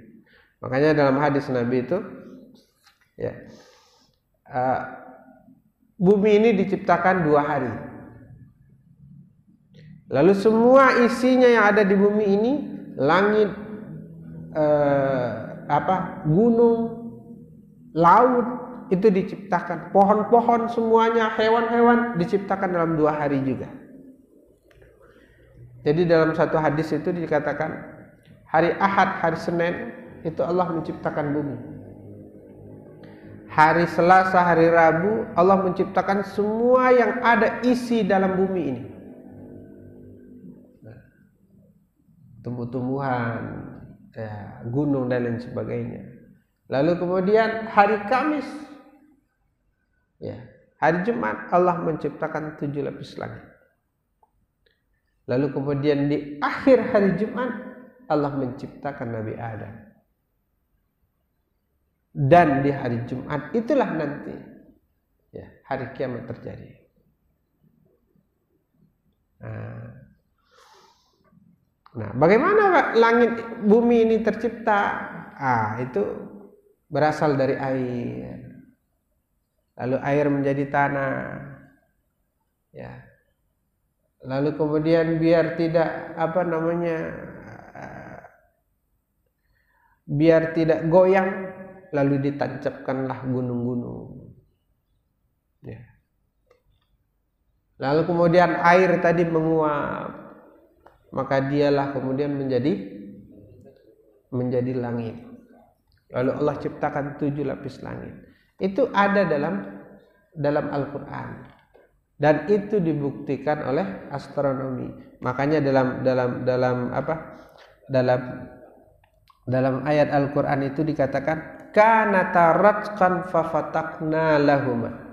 Makanya dalam hadis Nabi itu, ya, bumi ini diciptakan 2 hari. Lalu semua isinya yang ada di bumi ini, langit, gunung, laut, itu diciptakan. Pohon-pohon semuanya, hewan-hewan diciptakan dalam 2 hari juga. Jadi dalam satu hadis itu dikatakan, hari Ahad, hari Senin, itu Allah menciptakan bumi. Hari Selasa, hari Rabu, Allah menciptakan semua yang ada isi dalam bumi ini. Tumbuh-tumbuhan, ya, gunung dan lain sebagainya. Lalu kemudian hari Kamis, ya, hari Jumat Allah menciptakan 7 lapis langit. Lalu kemudian di akhir hari Jumat Allah menciptakan Nabi Adam. Dan di hari Jumat itulah nanti, ya, hari kiamat terjadi. Nah, bagaimana langit bumi ini tercipta? Itu berasal dari air. Lalu air menjadi tanah. Ya. Lalu kemudian biar tidak biar tidak goyang, lalu ditancapkanlah gunung-gunung. Ya. Lalu kemudian air tadi menguap, maka dialah kemudian menjadi langit. Lalu Allah ciptakan 7 lapis langit. Itu ada dalam Al-Qur'an. Dan itu dibuktikan oleh astronomi. Makanya dalam ayat Al-Qur'an itu dikatakan kanata ratqan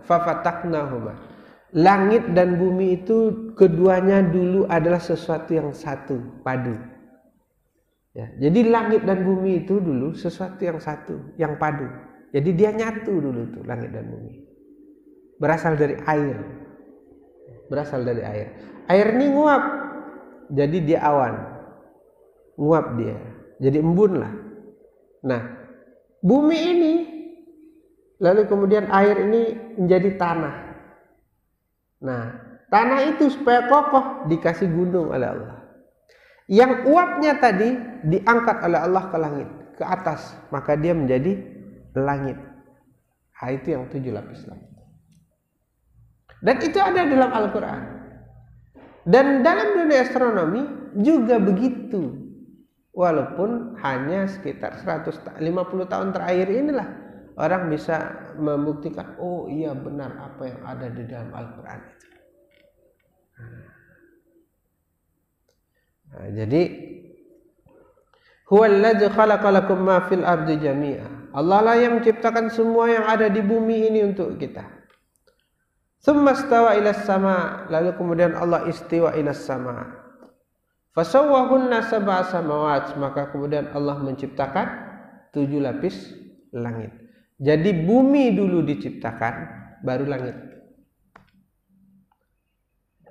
fafataknahuma. Langit dan bumi itu keduanya dulu adalah sesuatu yang satu, padu. Ya, jadi langit dan bumi itu dulu sesuatu yang satu, yang padu. Jadi dia nyatu dulu tuh langit dan bumi. Berasal dari air. Air ini nguap, jadi dia awan. Nguap dia, jadi embun lah. Nah, bumi ini, lalu kemudian air ini menjadi tanah. Nah, tanah itu supaya kokoh dikasih gunung oleh Allah. Yang uapnya tadi diangkat oleh Allah ke langit, ke atas, maka dia menjadi langit. Itu yang 7 lapis langit. Dan itu ada dalam Al-Quran. Dan dalam dunia astronomi juga begitu. Walaupun hanya sekitar 150 tahun terakhir inilah orang bisa membuktikan, oh iya benar apa yang ada di dalam Al-Quran itu. Jadi huwallazi khalaqalakum ma fil ardi jami'a. Allah lah yang menciptakan semua yang ada di bumi ini untuk kita. Tsumma stawa ilas sama, lalu kemudian Allah istiwa ilas sama. Fasawwahunna sab'a samawat, maka kemudian Allah menciptakan 7 lapis langit. Jadi bumi dulu diciptakan, baru langit.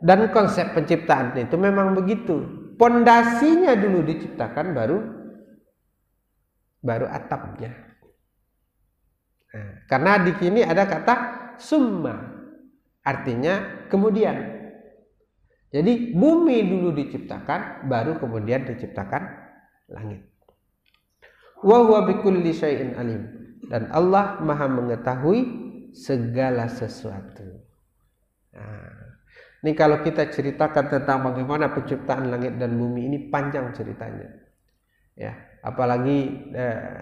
Dan konsep penciptaan itu memang begitu. Pondasinya dulu diciptakan, baru atapnya. Nah, karena di sini ada kata summa. Artinya kemudian. Jadi bumi dulu diciptakan, baru kemudian diciptakan langit. Wa huwa bikulli syai'in alim. Dan Allah Maha mengetahui segala sesuatu. Nah, ini kalau kita ceritakan tentang bagaimana penciptaan langit dan bumi ini panjang ceritanya. Ya, apalagi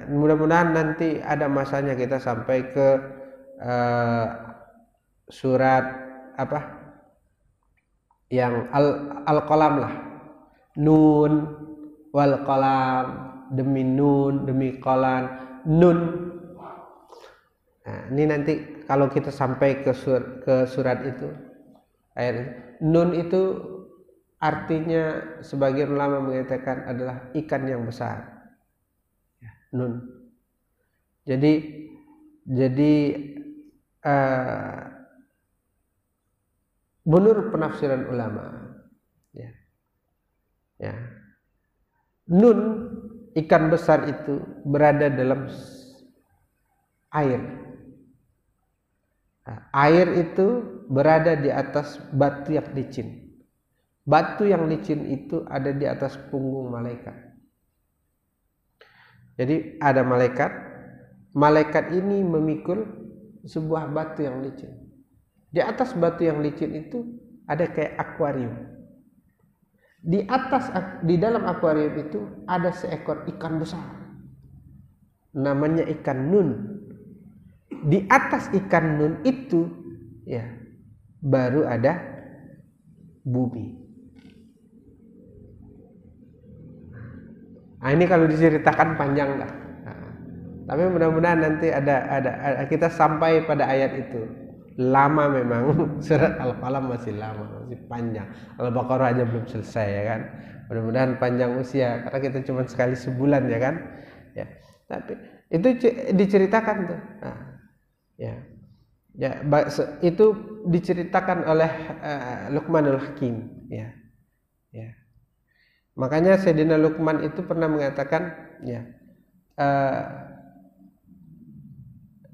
mudah-mudahan nanti ada masanya kita sampai ke surat yang al-qalam lah, nun wal qalam, demi nun demi qalam, nun. Nah, ini nanti kalau kita sampai ke surat itu, ayat nun itu artinya sebagian ulama mengatakan adalah ikan yang besar. Nun. Jadi menurut penafsiran ulama, nun ikan besar itu berada dalam air. Nah, air itu berada di atas batu yang licin. Batu yang licin itu ada di atas punggung malaikat. Jadi ada malaikat ini memikul sebuah batu yang licin. Di atas batu yang licin itu ada kayak akuarium. Di dalam akuarium itu ada seekor ikan besar. Namanya ikan nun. Di atas ikan nun itu baru ada bumi. Nah, ini kalau diceritakan panjang lah. Nah, tapi mudah-mudahan nanti ada kita sampai pada ayat itu. Lama memang surat Al-Qalam masih lama, masih panjang. Al-Baqarah aja belum selesai ya kan. Mudah-mudahan panjang usia karena kita cuma sekali sebulan ya kan. Ya. Tapi itu diceritakan tuh. Nah, ya. Ya, itu diceritakan oleh Luqmanul Hakim ya. Ya. Makanya Sayyidina Luqman itu pernah mengatakan ya,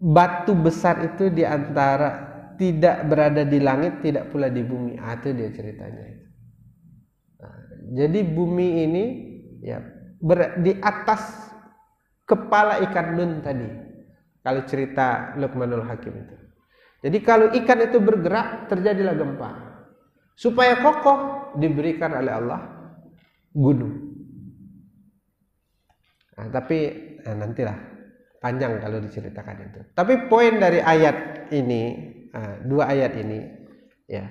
batu besar itu diantara tidak berada di langit, tidak pula di bumi. Itu dia ceritanya. Nah, jadi bumi ini ya di atas kepala ikan nun tadi. Kalau cerita Luqmanul Hakim itu. Jadi kalau ikan itu bergerak, terjadilah gempa. Supaya kokoh diberikan oleh Allah gunung. Nah, tapi nantilah panjang kalau diceritakan itu. Tapi poin dari ayat ini, dua ayat ini, ya.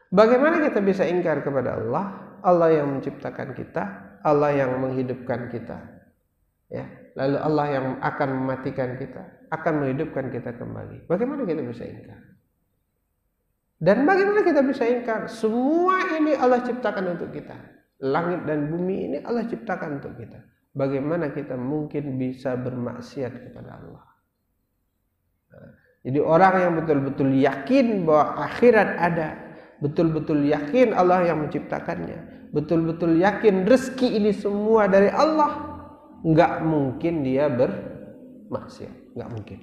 Bagaimana kita bisa ingkar kepada Allah? Allah yang menciptakan kita, Allah yang menghidupkan kita, ya. Lalu Allah yang akan mematikan kita, akan menghidupkan kita kembali. Bagaimana kita bisa ingkar? Dan bagaimana kita bisa ingkar? Semua ini Allah ciptakan untuk kita. Langit dan bumi ini Allah ciptakan untuk kita. Bagaimana kita mungkin bisa bermaksiat kepada Allah? Jadi orang yang betul-betul yakin bahwa akhirat ada, betul-betul yakin Allah yang menciptakannya, betul-betul yakin rezeki ini semua dari Allah, nggak mungkin dia bermaksiat, nggak mungkin.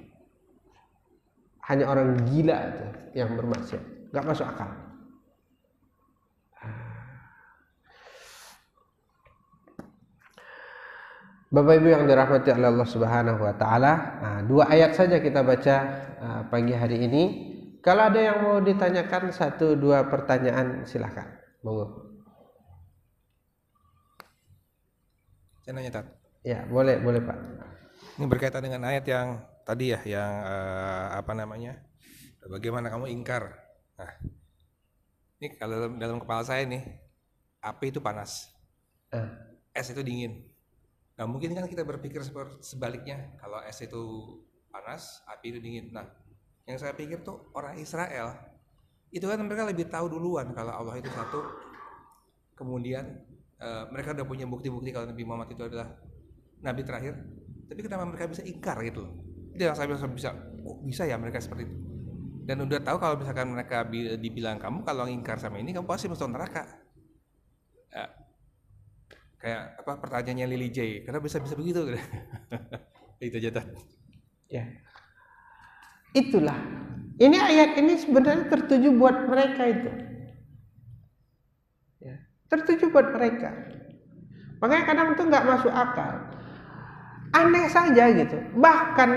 Hanya orang gila itu yang bermaksiat, nggak masuk akal. Bapak Ibu yang dirahmati oleh Allah Subhanahu wa taala, dua ayat saja kita baca pagi hari ini. Kalau ada yang mau ditanyakan satu dua pertanyaan silakan. Monggo. Saya nanya, Tat. Ya, boleh Pak. Ini berkaitan dengan ayat yang tadi ya, yang bagaimana kamu ingkar. Nah, ini kalau dalam kepala saya nih, api itu panas, es itu dingin. Nah, mungkin kan kita berpikir sebaliknya, kalau es itu panas, api itu dingin. Nah, yang saya pikir tuh orang Israel, itu kan mereka lebih tahu duluan kalau Allah itu satu. Kemudian mereka udah punya bukti-bukti kalau Nabi Muhammad itu adalah Nabi terakhir. Tapi kenapa mereka bisa ingkar gitu loh? Itu yang saya bisa, kok bisa ya mereka seperti itu? Dan udah tahu kalau misalkan mereka dibilang kamu kalau ngingkar sama ini, kamu pasti masuk neraka. Kayak apa pertanyaannya Lily J, kenapa bisa begitu? Itu aja. Ya. Itulah. Ini ayat ini sebenarnya tertuju buat mereka itu. Ya, tertuju buat mereka. Makanya kadang itu nggak masuk akal. Aneh saja gitu. Bahkan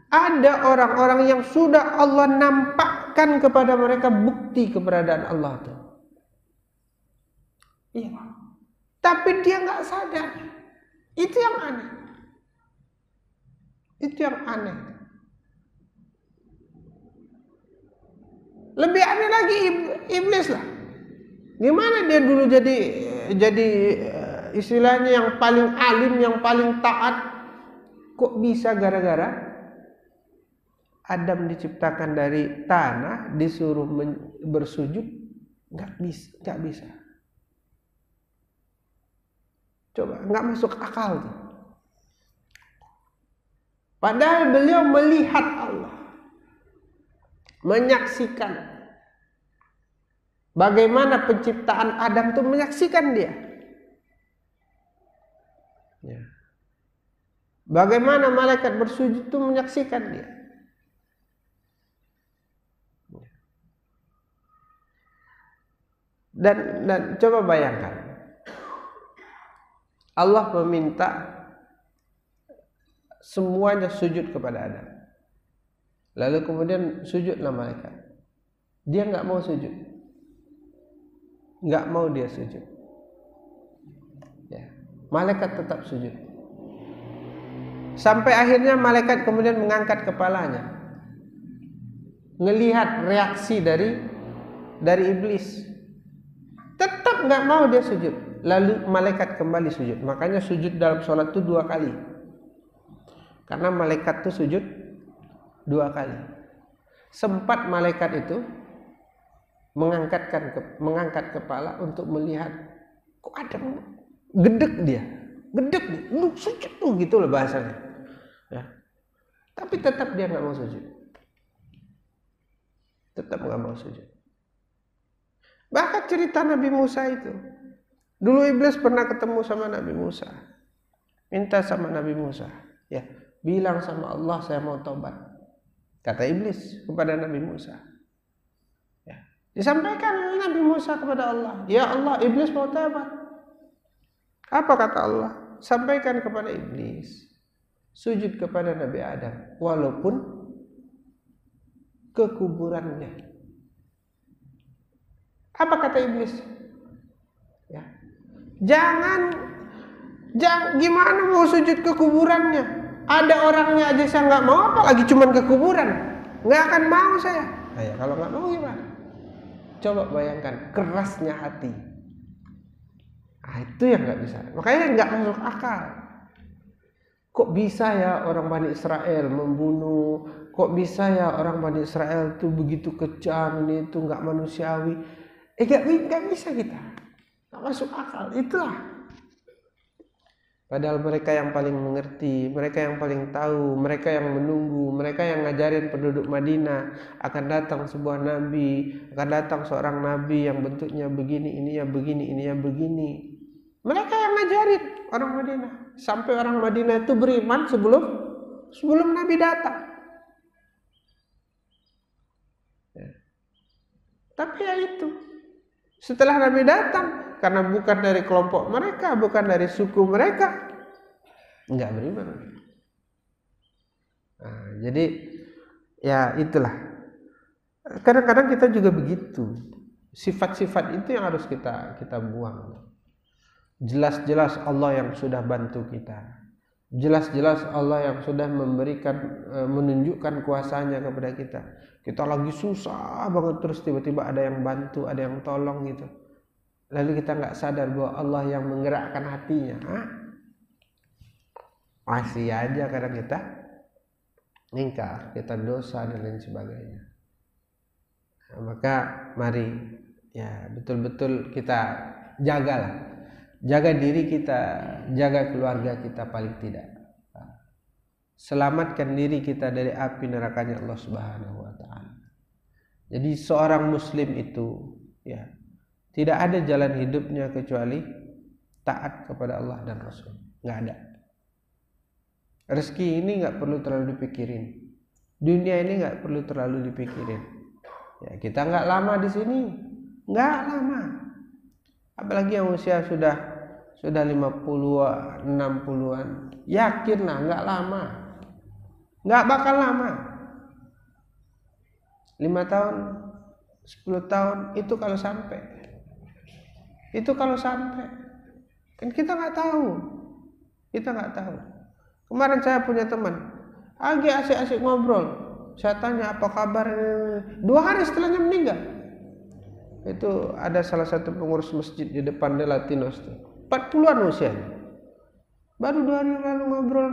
ada orang-orang yang sudah Allah nampakkan kepada mereka bukti keberadaan Allah itu. Iya. Tapi dia nggak sadar. Itu yang aneh. Itu yang aneh. Lebih aneh lagi iblis lah. Gimana dia dulu jadi istilahnya yang paling alim, yang paling taat, kok bisa gara-gara Adam diciptakan dari tanah disuruh bersujud? Nggak bisa. Coba, nggak masuk akal tuh. Padahal beliau melihat Allah, menyaksikan bagaimana penciptaan Adam itu, menyaksikan dia. Ya. Bagaimana malaikat bersujud itu, menyaksikan dia. Dan coba bayangkan, Allah meminta semuanya sujud kepada Adam. Lalu kemudian sujudlah malaikat. Dia nggak mau sujud. Nggak mau dia sujud. Ya. Malaikat tetap sujud. Sampai akhirnya malaikat kemudian mengangkat kepalanya, ngelihat reaksi dari iblis. Tetap nggak mau dia sujud. lalu malaikat kembali sujud. Makanya sujud dalam sholat itu 2 kali. Karena malaikat itu sujud 2 kali. Sempat malaikat itu mengangkat kepala untuk melihat, kok ada gedek dia, lu sujud tuh, gitu loh bahasanya. Ya. Tapi tetap dia nggak mau sujud. Tetap nggak mau sujud. Bahkan cerita Nabi Musa itu, dulu iblis pernah ketemu sama Nabi Musa, minta sama Nabi Musa, ya bilang sama Allah saya mau tobat. Kata iblis kepada Nabi Musa. Ya. Disampaikan oleh Nabi Musa kepada Allah, ya Allah, iblis mau tobat. Apa kata Allah? Sampaikan kepada iblis, sujud kepada Nabi Adam walaupun ke kuburannya. Apa kata iblis? Ya. Jangan gimana mau sujud ke kuburannya? Ada orangnya aja saya nggak mau, apalagi cuman ke kuburan. Nggak akan mau saya. Nah, ya, kalau nggak mau gimana? Coba bayangkan kerasnya hati. Nah, itu yang nggak bisa. Makanya nggak masuk akal. Kok bisa ya orang Bani Israel membunuh? Kok bisa ya orang Bani Israel itu begitu kejam, ini itu nggak manusiawi? Nggak bisa kita. Nggak masuk akal. Itulah. Padahal mereka yang paling mengerti, mereka yang paling tahu, mereka yang menunggu, mereka yang ngajarin penduduk Madinah akan datang sebuah nabi, akan datang seorang nabi yang bentuknya begini, ininya begini, ininya begini. Mereka yang ngajarin orang Madinah. Sampai orang Madinah itu beriman sebelum nabi datang. Ya. Tapi ya itu. Setelah nabi datang, karena bukan dari kelompok mereka, bukan dari suku mereka, enggak beriman. Nah, jadi ya itulah. Kadang-kadang kita juga begitu. Sifat-sifat itu yang harus kita buang. Jelas-jelas Allah yang sudah bantu kita. Jelas-jelas Allah yang sudah menunjukkan kuasanya kepada kita. Kita lagi susah banget, terus tiba-tiba ada yang bantu, ada yang tolong gitu. Lalu kita nggak sadar bahwa Allah yang menggerakkan hatinya. Masih aja kadang kita ingkar, kita dosa dan lain sebagainya. Nah, maka mari ya betul-betul kita jagalah. Jaga diri kita, jaga keluarga kita paling tidak. Selamatkan diri kita dari api nerakanya Allah Subhanahu wa taala. Jadi seorang muslim itu ya tidak ada jalan hidupnya kecuali taat kepada Allah dan Rasul. Nggak ada. Rezeki ini nggak perlu terlalu dipikirin. Dunia ini nggak perlu terlalu dipikirin. Ya, kita nggak lama di sini, nggak lama. Apalagi yang usia sudah 50-an, 60-an, yakinlah nggak lama, nggak bakal lama. 5 tahun, 10 tahun itu kalau sampai. Itu kalau sampai, kan kita nggak tahu. Kemarin saya punya teman, lagi asik-asik ngobrol. Saya tanya apa kabar, 2 hari setelahnya meninggal. Itu ada salah satu pengurus masjid di depan De Latinos tuh, 40-an usianya. Baru 2 hari lalu ngobrol,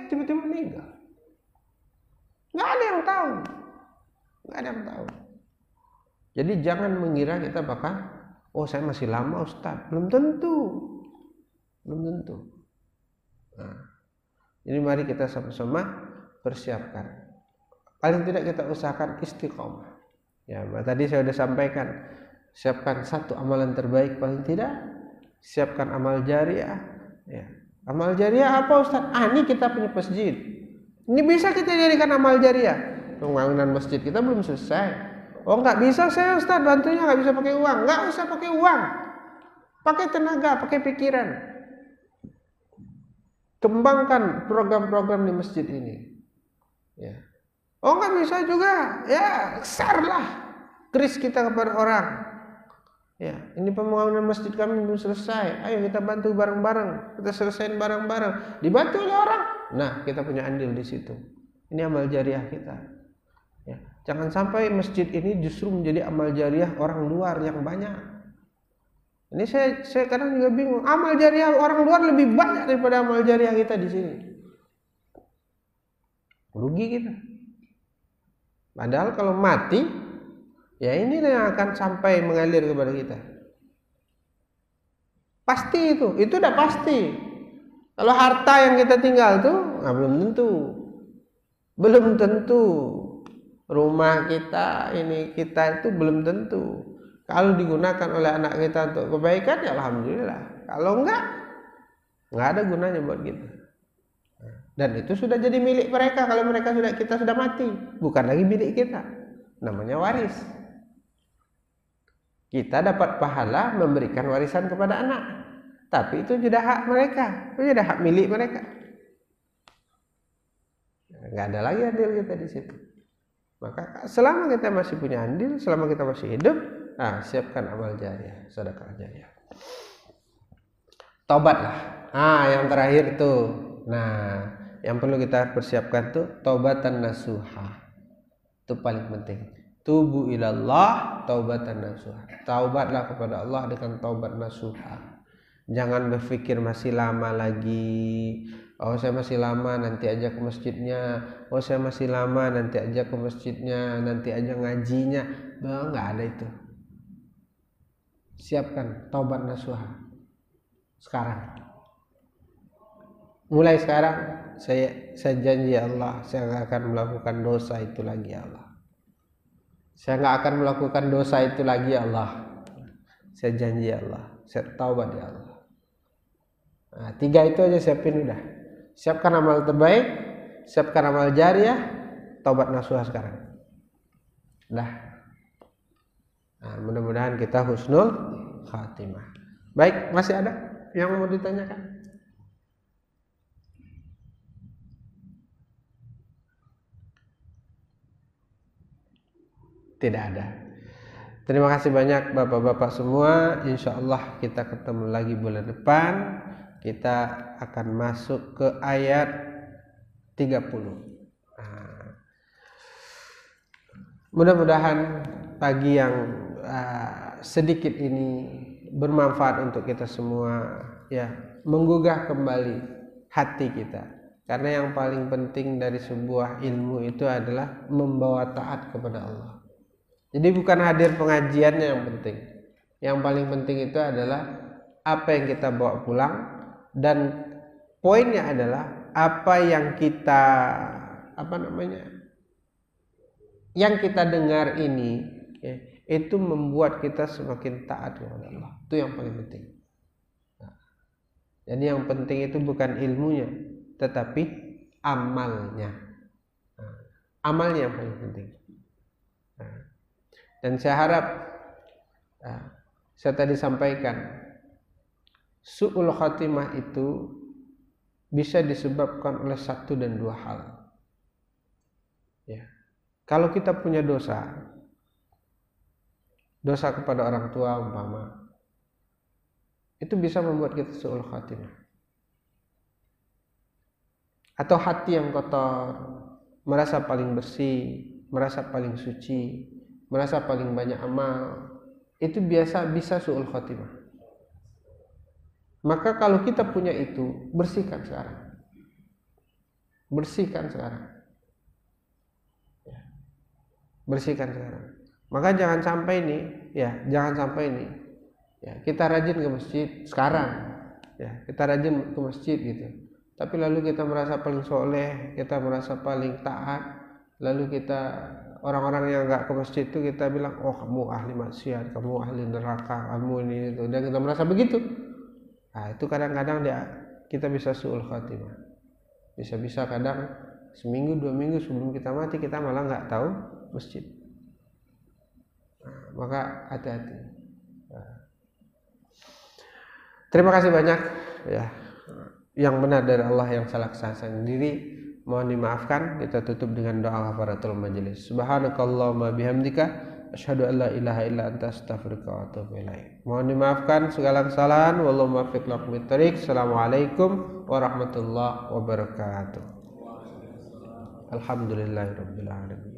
tiba-tiba meninggal. Nggak ada yang tahu. Jadi jangan mengira kita bakal, saya masih lama Ustaz. Belum tentu. Nah, jadi mari kita sama-sama persiapkan. Paling tidak kita usahakan istiqomah. Ya, tadi saya sudah sampaikan, siapkan 1 amalan terbaik paling tidak, siapkan amal jariah. Ya. Amal jariah apa Ustaz? Ini kita punya masjid. Ini bisa kita jadikan amal jariah. Pembangunan masjid kita belum selesai. Nggak bisa saya Ustaz, bantunya nggak bisa pakai uang. Nggak usah pakai uang. Pakai tenaga, pakai pikiran. Kembangkan program-program di masjid ini. Ya. Nggak bisa juga, ya share-lah kris kita kepada orang. Ya, ini pembangunan masjid kami belum selesai. Ayo kita bantu bareng-bareng, kita selesaiin bareng-bareng. Dibantu oleh orang. Nah, kita punya andil di situ. Ini amal jariah kita. Ya, jangan sampai masjid ini justru menjadi amal jariah orang luar yang banyak. Ini saya kadang juga bingung. Amal jariah orang luar lebih banyak daripada amal jariah kita di sini. Rugi kita. Padahal kalau mati, ya ini yang akan sampai mengalir kepada kita. Pasti itu udah pasti. Kalau harta yang kita tinggal tuh, belum tentu. Rumah kita, ini kita itu belum tentu. Kalau digunakan oleh anak kita untuk kebaikan, ya alhamdulillah. Kalau enggak ada gunanya buat kita. Dan itu sudah jadi milik mereka kalau kita sudah mati, bukan lagi milik kita. Namanya waris. Kita dapat pahala memberikan warisan kepada anak, tapi itu sudah hak mereka, itu sudah hak milik mereka. Enggak ada lagi andil kita di situ. Maka selama kita masih punya andil, selama kita masih hidup, siapkan amal jariah, sedekah jariah. Taubatlah. Yang terakhir tuh. Yang perlu kita persiapkan tuh taubatan nasuha. Itu paling penting. Tubu ilallah taubatan nasuha. Taubatlah kepada Allah dengan taubat nasuha. Jangan berpikir masih lama lagi. Oh, saya masih lama, nanti aja ke masjidnya. Oh, saya masih lama, nanti aja ke masjidnya, nanti aja ngajinya. Enggak ada itu. Siapkan taubat nasuha sekarang. Mulai sekarang saya janji ya Allah, saya enggak akan melakukan dosa itu lagi ya Allah. Saya enggak akan melakukan dosa itu lagi ya Allah. Saya janji ya Allah, saya taubat ya Allah. 3 itu aja siapin udah. Siapkan amal terbaik, siapkan amal jariah, taubat nasuha sekarang. Mudah-mudahan kita husnul khatimah. Baik, masih ada yang mau ditanyakan? Tidak ada. Terima kasih banyak Bapak-bapak semua. Insya Allah kita ketemu lagi bulan depan. Kita akan masuk ke ayat 30. Mudah-mudahan pagi yang sedikit ini bermanfaat untuk kita semua, ya, menggugah kembali hati kita. Karena yang paling penting dari sebuah ilmu itu adalah membawa taat kepada Allah. Jadi bukan hadir pengajiannya yang penting. Yang paling penting itu adalah apa yang kita bawa pulang, dan poinnya adalah apa yang kita yang kita dengar ini, ya, itu membuat kita semakin taat kepada Allah. Itu yang paling penting. Jadi yang penting itu bukan ilmunya, tetapi amalnya. Amalnya yang paling penting. Dan saya harap saya tadi sampaikan, su'ul khatimah itu bisa disebabkan oleh 1 dan 2 hal. Ya. Kalau kita punya dosa kepada orang tua umpama, itu bisa membuat kita su'ul khatimah. Atau hati yang kotor, merasa paling bersih, merasa paling suci, merasa paling banyak amal, itu bisa su'ul khatimah. Maka kalau kita punya itu, bersihkan sekarang. Bersihkan sekarang. Ya. Bersihkan sekarang. Maka jangan sampai ini, kita rajin ke masjid sekarang. Ya, kita rajin ke masjid gitu. Tapi lalu kita merasa paling soleh, kita merasa paling taat, lalu kita, orang-orang yang enggak ke masjid itu kita bilang, oh kamu ahli maksiat, kamu ahli neraka, kamu ini itu, dan kita merasa begitu. Itu kadang-kadang kita bisa su'ul khatimah. Bisa-bisa kadang seminggu 2 minggu sebelum kita mati kita malah nggak tahu masjid. Maka hati-hati. Terima kasih banyak, ya. Yang benar dari Allah, yang salah saya sendiri mohon dimaafkan. Kita tutup dengan doa kafaratul majelis. Subhanakallahumma bihamdika asyhadu an la ilaha illa anta astaghfiruka wa atubu ilaik. Mohon dimaafkan segala kesalahan. Wallahu muwaffiq liqomit thoriq. Assalamualaikum warahmatullahi wabarakatuh. Alhamdulillahirabbil alamin.